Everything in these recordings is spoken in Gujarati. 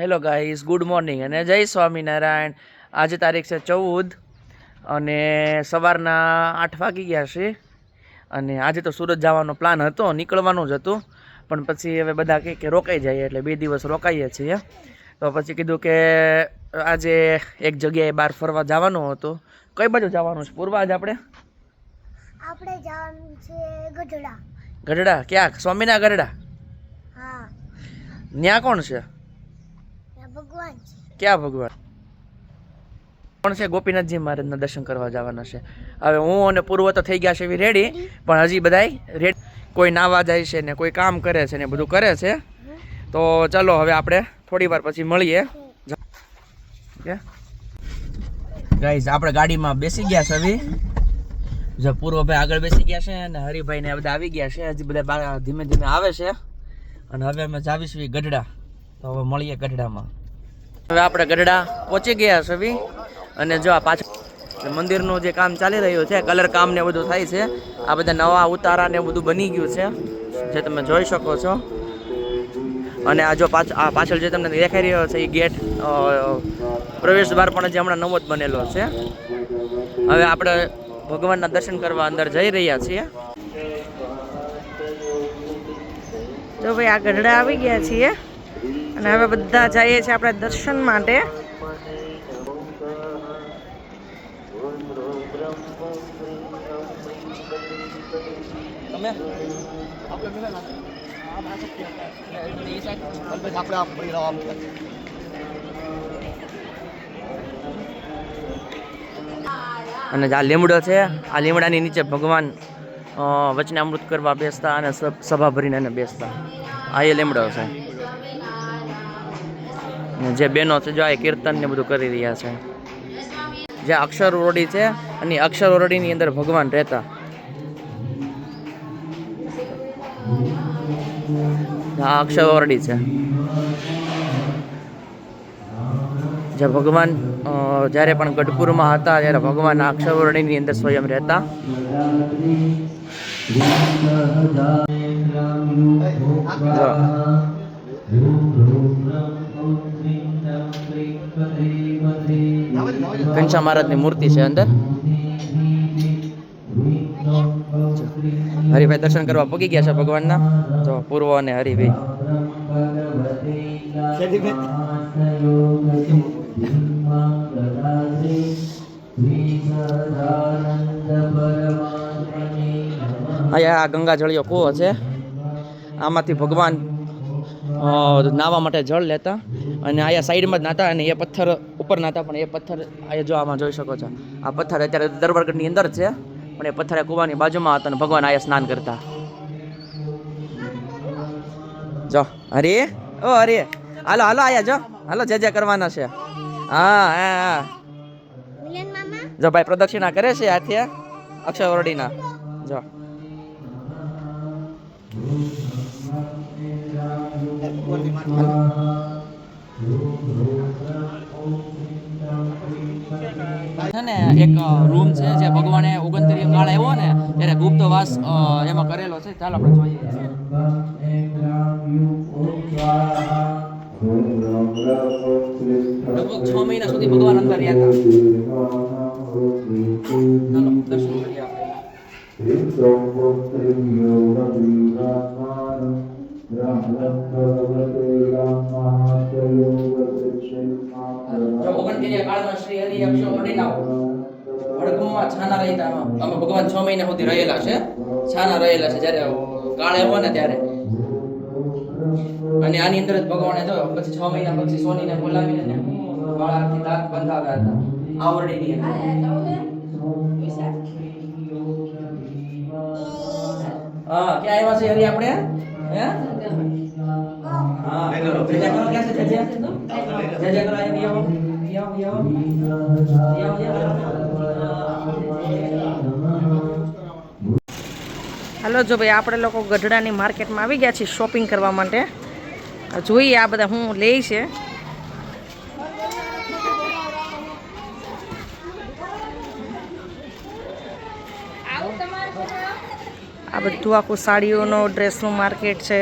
હેલો ગાઈસ, ગુડ મોર્નિંગ અને જય સ્વામિનારાયણ। આજે તારીખ છે 14 અને સવારના 8 વાગી ગયા છે અને આજે તો સુરત જવાનો પ્લાન હતો, નીકળવાનું જ હતું, પણ પછી હવે બધા કહે કે રોકાઈ જાય એટલે 2 દિવસ રોકાઈએ છીએ। તો પછી કીધું કે આજે એક જગ્યાએ બહાર ફરવા જવાનું હતું। કઈ બાજુ જવાનું છે પૂર્વા? આજ આપણે જવાનું છે ગઢડા। ગઢડા? ક્યાં? સ્વામીના ગઢડા? હા। ન્યા કોણ છે? ભગવાન છે। ક્યાં ભગવાન કોણ છે? ગોપીનાથજી મહારાજના દર્શન કરવા જવાના છે। હવે હું અને પૂર્વ તો થઈ ગયા છે એવી રેડી, પણ હજી બધાય રેડી, કોઈ નાવા જાય છે ને કોઈ કામ કરે છે ને બધું કરે છે। તો ચાલો હવે આપણે થોડી વાર પછી મળીએ। ગાઈઝ આપણે ગાડીમાં બેસી ગયા છે। હવે જો પૂર્વભાઈ આગળ બેસી ગયા છે અને હરિભાઈ ને બધા આવી ગયા છે, હજી બધા ધીમે ધીમે આવે છે અને હવે અમે જાવીશું ગઢડા। તો હવે મળીએ ગઢડામાં। હવે આપણે ગઢડા પહોંચી ગયા છે અને જો આ પાછળ મંદિરનું જે કામ ચાલી રહ્યું છે, કલર કામ ને બધું થાય છે, આ બધા નવા ઉતારા ને બધું બની ગયું છે જે તમે જોઈ શકો છો। અને આ જો પાછળ જે તમને દેખાઈ રહ્યો છે એ ગેટ પ્રવેશ દ્વાર પણ જે હમણાં નવો જ બનેલો છે। હવે આપણે ભગવાનના દર્શન કરવા અંદર જઈ રહ્યા છીએ। જો ભાઈ આ ગઢડા આવી ગયા છીએ અને હવે બધા જઈએ છીએ આપણે દર્શન માટે। અને આ લીમડો છે, આ લીમડાની નીચે ભગવાન વચને અમૃત કરવા બેસતા અને સભા ભરીને એને બેસતા, આ એ લીમડો છે। જે બેનો છે જો આ કીર્તન ને બધું કરી રહ્યા છે। જે અક્ષર ઓરડી છે અને અક્ષર ઓરડીની અંદર ભગવાન રહેતા। આ અક્ષર ઓરડી છે, જે ભગવાન જ્યારે પણ ગઢપુરમાં હતા ત્યારે ભગવાન આ અક્ષર ઓરડીની અંદર સ્વયં રહેતા। ઘનશ્યામ મહારાજની મૂર્તિ છે અંદર। હરિભાઈ દર્શન કરવા પગી ગયા છે ભગવાનના, જો પૂર્વ અને હરિભાઈ। અહીંયા ગંગા જળિયો કૂવો છે, આમાંથી ભગવાન નાહવા માટે જળ લેતા અને અહીંયા સાઈડમાં જ નાતા અને એ પથ્થર ઉપર નાતા, પણ એ પથ્થર અહીંયા જો આમાં જોઈ શકો છો, આ પથ્થર અત્યારે દરબારગઢની અંદર છે, પણ એ પથ્થર કૂવાની બાજુમાં હતા અને ભગવાન અહીંયા સ્નાન કરતા। જો હરે, ઓ હરે, હાલો હાલો આયા જો, હાલો જે જે કરવાના છે। હા હા હા, જો ભાઈ પ્રદક્ષિણા કરે છે હાથે અક્ષર ઓરડીના, જો છે ને એક રૂમ છે જે ભગવાને 69 કાળ આવ્યો ને ત્યારે ગુપ્તવાસ એમાં કરેલો છે। ચાલો આપણે જોઈએ। લગભગ 6 મહિના સુધી ભગવાન અંદર રહ્યા હતા। ચાલો દર્શન કરીએ આપણે। શ્રી હરિ અક્ષર ઓરડીના વડગુમમાં છાના રહેતા, અમે ભગવાન 6 મહિના સુધી રહેલા છે, છાના રહેલા છે જ્યારે કાળ આવ્યો ને ત્યારે। અને આની અંદર જ ભગવાને જો પછી 6 મહિના પછી સોનીને બોલાવીને વાળાથી દાંત બંધાવ્યા હતા આ ઓરડીની અંદર। હા ક્યાં આવ્યા છે હરી આપણે? હે હા જય કરો, ક્યાં છે જય જય કરો, આવો હાલો જો ભાઈ આપણે લોકો ગઢડાની માર્કેટમાં આવી ગયા છીએ શોપિંગ કરવા માટે। જોઈએ આ બધા હું લે છે। આ બધું આખું સાડીઓનો ડ્રેસનું માર્કેટ છે।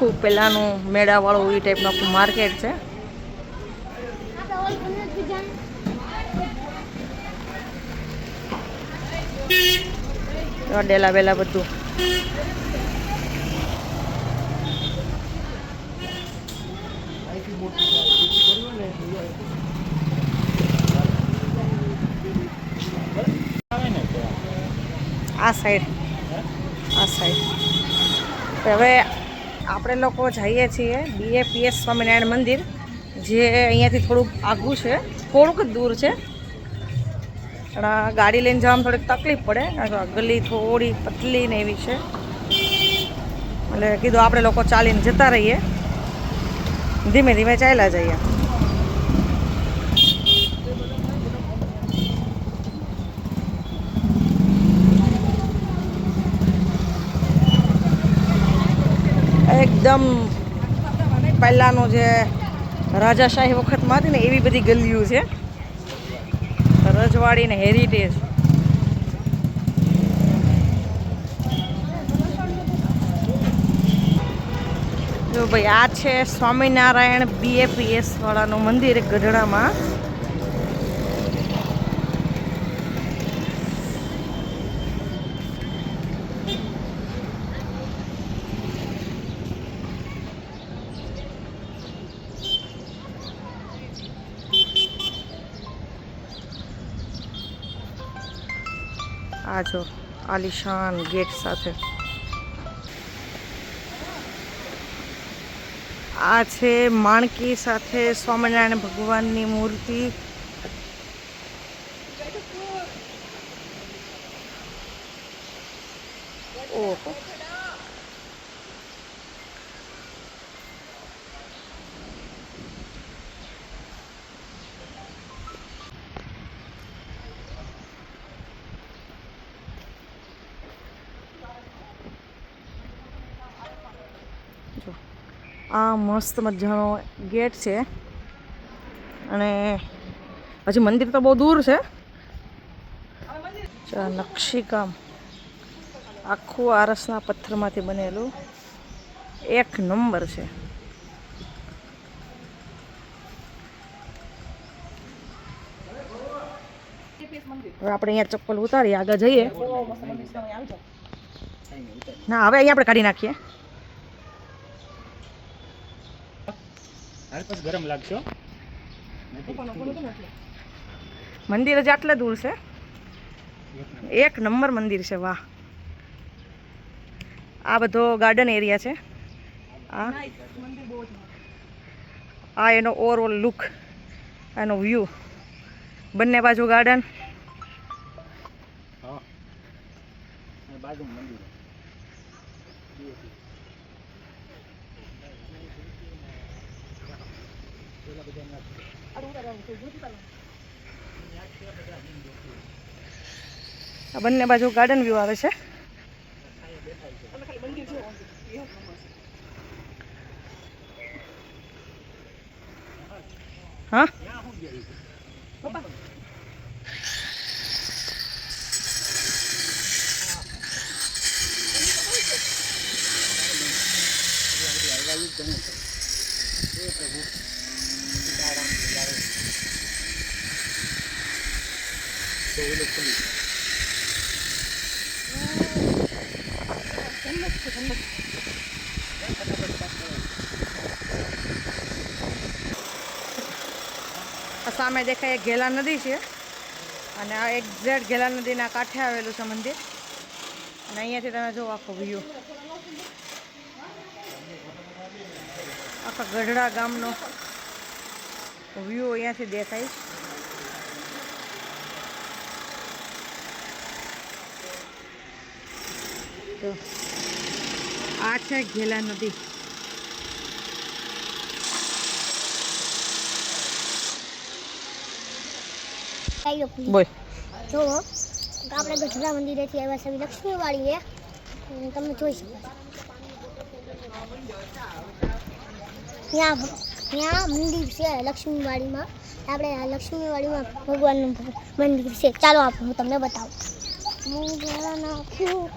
આખું પહેલાંનું મેળાવાળું એ ટાઈપનું આખું માર્કેટ છે. ડેલા બેલા બધું. આ સાઈડ હવે આપણે લોકો જઈએ છીએ BAPS સ્વામિનારાયણ મંદિર, જે અહીંયાથી થોડુંક આઘું છે, થોડુંક જ દૂર છે. પણ ગાડી લઈને જવામાં થોડીક તકલીફ પડે, કારણ કે ગલી થોડી પતલી ને એવી છે. એટલે કીધું આપણે લોકો ચાલીને જતા રહીએ, ધીમે ધીમે ચાલ્યા જઈએ. એકદમ પહેલાંનું જે રાજાશાહી વખતમાં હતી ને એવી બધી ગલીઓ છે, રજવાડી ને હેરિટેજ. જો ભાઈ આ છે સ્વામિનારાયણ BAPS વાળાનું મંદિર ગઢડામાં. આ જો આલિશાન ગેટ સાથે. આ છે માણકી સાથે સ્વામિનારાયણ ભગવાનની મૂર્તિ. ઓહો, આ મસ્ત મજાનો ગેટ છે. અને હજી મંદિર તો બહુ દૂર છે. નકશીકામ આખું આરસના પથ્થરમાંથી બનેલું એક નંબર છે. હવે આપણે અહીંયા ચપ્પલ ઉતારી આગળ જઈએ. ના, હવે અહીંયા આપણે કાઢી નાખીએ. ગરમ લાગશે. મંદિર જ આટલે દૂર છે. એક નંબર મંદિર છે. વાહ, આ બધો ગાર્ડન એરિયા છે. આ એનો ઓવરઓલ લુક, એનો વ્યૂ, બંને બાજુ ગાર્ડન. આ બંને બાજુ ગાર્ડન વ્યૂ આવે છે. હા, સામે દેખાય એક ઘેલા નદી છે, અને આ એક્ઝેક્ટ ઘેલા નદીના કાંઠે આવેલું છે મંદિર. અને અહીંયાથી તમે જુઓ આખો વ્યૂ, આખા ગઢડા ગામનો વ્યૂ અહીંયાથી દેખાય. તો આ છે ઘેલા નદી. બોલ. જો આપણે ગઢડા મંદિરેથી આવ્યા છે લક્ષ્મીવાડીએ, તમે જોઈ શકો ત્યાં મંદિર છે લક્ષ્મીવાડીમાં. આપણે આ લક્ષ્મીવાડીમાં ભગવાનનું મંદિર છે. ચાલો હું તમને બતાવું. હું જરા નાખ્યું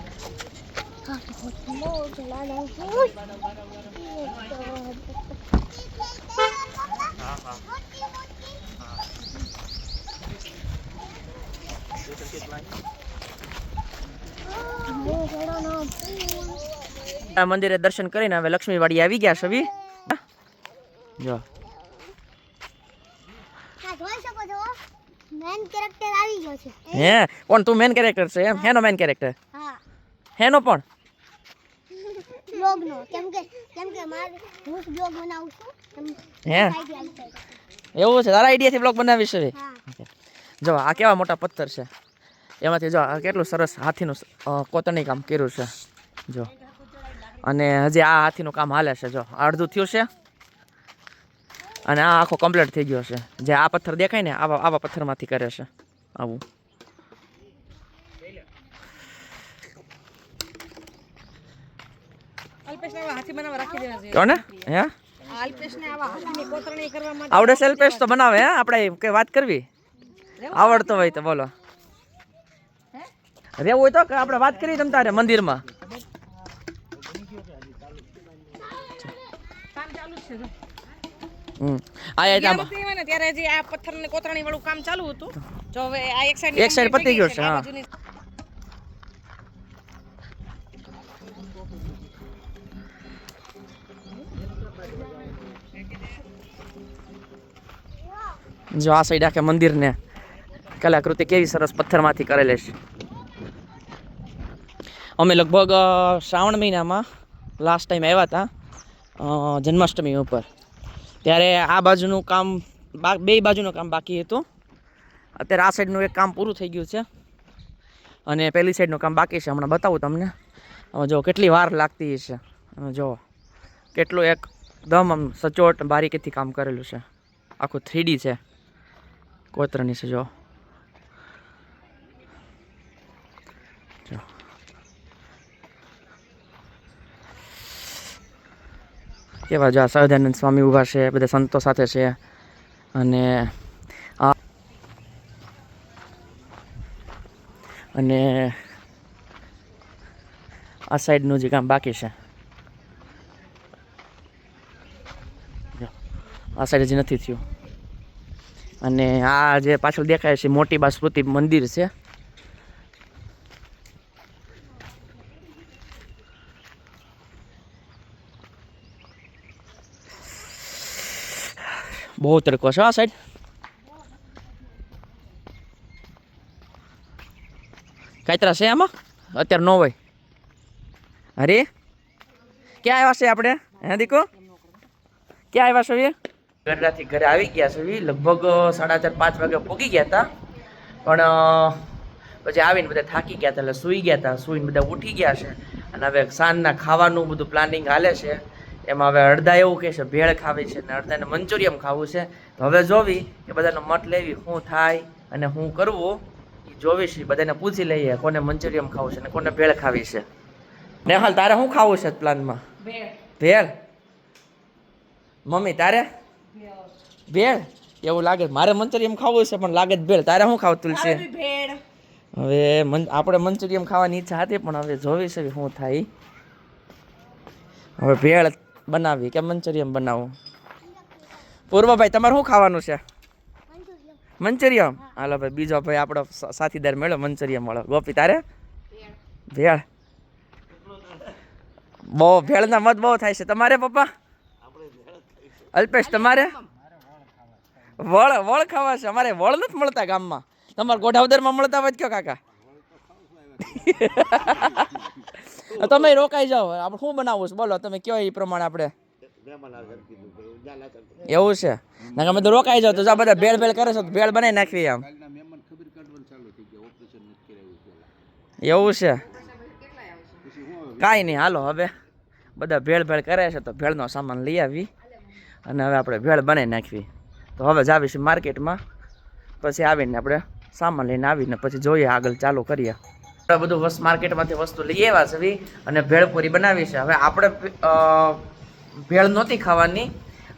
હા તો બહુ ચલા દઉં આ મંદિરે દર્શન કરીને હવે લક્ષ્મીવાડી આવી ગયા છે વી જો હા જોઈ શકો છો મેન કેરેક્ટર આવી ગયો છે હે કોણ તું મેન કેરેક્ટર છે એમ હેનો મેન કેરેક્ટર હા હેનો પણ બ્લોગનો કેમ કે મારે હું બ્લોગ બનાવું છું હે એવું છે તારા આઈડિયાથી બ્લોગ બનાવીશ હવે હા જો આ કેવા મોટા પથ્થર છે એમાંથી જો આ કેટલું સરસ હાથીનું કોતરણી કામ કર્યું છે જો અને હજી આ હાથીનું કામ હાલે છે જો અડધું થયું છે અને આ આખો કમ્પ્લીટ થઈ ગયો છે જે આ પથ્થર દેખાય ને આવા પથ્થરમાંથી કરે છે આવું અલ્પેશને આવા હાથી બનાવવા રાખી દેવા જોઈએ. કોને હે અલ્પેશને આવા હાથીની કોતરણી કરવા માટે આવડે સેલ્ફેશ તો બનાવે હે આપણે કઈ વાત કરવી આવડતો હોય તો બોલો રેવું હોય તો આપણે વાત કરી તમ તારે મંદિરમાં કામ ચાલુ જ છે જો. આ ત્યાં નથી આવ્યા ને ત્યારે હજી આ પથ્થરની કોતરણી વાળું કામ ચાલુ હતું. જો હવે આ એક સાઈડ એક side પતી ગયું છે, હા. જો આ સાઈડ આખે મંદિરને કલાકૃતિ કેવી સરસ પથ્થરમાંથી કરેલી છે અમે લગભગ શ્રાવણ મહિનામાં લાસ્ટ ટાઈમ આવ્યા હતા જન્માષ્ટમી ઉપર ત્યારે આ બાજુનું કામ બે બાજુનું કામ બાકી હતું અત્યારે આ સાઈડનું એક કામ પૂરું થઈ ગયું છે અને પેલી સાઈડનું કામ બાકી છે હમણાં બતાવું તમને જો કેટલી વાર લાગતી છે જો કેટલું એકદમ આમ સચોટ બારીકીથી કામ કરેલું છે આખું 3D છે કોતરણી છે જો કેવા જો સહજાનંદ સ્વામી ઊભા છે બધા સંતો સાથે છે અને આ સાઈડનું જે કામ બાકી છે આ સાઈડ હજી નથી થયું અને આ જે પાછળ દેખાય છે મોટી બા સ્મૃતિ મંદિર છે બહુ તડકો છે આ સાઈડ કાતરા છે આમાં અત્યારે ન હોય અરે ક્યાં આવ્યા છે આપણે હે દીકો ક્યાં આવ્યા છો ગઢડાથી ઘરે આવી ગયા છે લગભગ 4:30-5 વાગે પહોંચી ગયા હતા પણ પછી આવીને બધા થાકી ગયા હતા એટલે સૂઈ ગયા હતા સૂઈને બધા ઉઠી ગયા છે અને હવે સાંજના ખાવાનું બધું પ્લાનિંગ હાલે છે એમાં હવે અડધા એવું કહે છે ભેળ ખાવી છે અને અડધાને મંચુરિયમ ખાવું છે તો હવે જોવી કે બધાનો મત લેવી શું થાય અને શું કરવું એ જોવીશ બધાને પૂછી લઈએ કોને મંચુરિયમ ખાવું છે અને કોને ભેળ ખાવી છે નેહાલ તારે શું ખાવું છે પ્લાનમાં ભેળ મમ્મી તારે ભેળ એવું લાગે મારે મંચુરિયમ ખાવું છે પણ લાગે ભેળ તારે શું ખાવતું છે હવે આપણે મંચુરિયમ ખાવાની ઈચ્છા હતી પણ હવે જોવી છે શું થાય હવે ભેળ બનાવી કે મંચુરિયમ બનાવું પૂર્વભાઈ તમારે શું ખાવાનું છે મંચુરિયમ હાલો ભાઈ બીજો ભાઈ આપણો સાથીદાર મેળો મંચુરિયમ વાળો ગોપી તારે ભેળ બહુ ભેળના મત બહુ થાય છે તમારે પપ્પા અલ્પેશ તમારે વળ ખાવા છે અમારે વળ નથી મળતા ગામમાં તમારે ગોઢાવદરમાં મળતા હોય કયો કાકા તમે રોકાઈ જાઓ આપણે શું બનાવવું છે બોલો તમે કયો એ પ્રમાણે આપણે એવું છે ના અમે તો રોકાઈ જાઓ તો જો બધા ભેળ ભેળ કરે છે તો ભેળ બનાવી નાખવી આમ એવું છે કાંઈ નહીં હાલો હવે બધા ભેળ ભેળ કરે છે તો ભેળનો સામાન લઈ આવી અને હવે આપણે ભેળ બનાવી નાખવી તો હવે જ આવીશું માર્કેટમાં પછી આવીને આપણે સામાન લઈને આવીને પછી જોઈએ આગળ ચાલુ કરીએ બધું માર્કેટમાંથી વસ્તુ લઈ આવ્યા છે અને ભેળપૂરી બનાવી છે હવે આપણે ભેળ નહોતી ખાવાની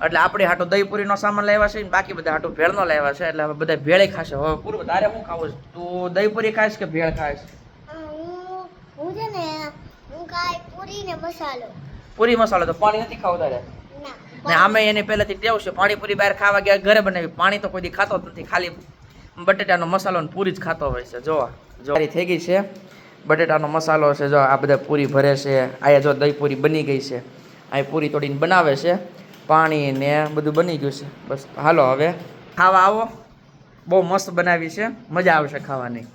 એટલે આપણે હાટો દહીંપૂરીનો સામાન લાવ્યા છે બાકી બધા હાટો ભેળનો લાવ્યા છે એટલે હવે બધા ભેળે ખાશે હવે પૂર્વ તારે શું ખાવું છે તું દહીંપૂરી ખાઈશ કે ભેળ ખાઈશ હું છે ને હું પૂરી ને મસાલો. પૂરી મસાલો તો પાણી નથી ખાવું તારે ના. ને આમે એને પહેલાથી ટેવ છે પાણીપુરી બહાર ખાવા ગયા ઘરે બનાવી પાણી તો કોઈ દી ખાતો જ નથી ખાલી બટેટાનો મસાલો ને પૂરી જ ખાતો હોય છે જો થઈ ગઈ છે બટેટાનો મસાલો છે જો આ બધા પૂરી ભરે છે અહીંયા જો દહીં પૂરી બની ગઈ છે અહીં પૂરી તોડીને બનાવે છે પાણી ને બધું બની ગયું છે બસ હાલો હવે ખાવા આવો બહુ મસ્ત બનાવી છે મજા આવશે ખાવાની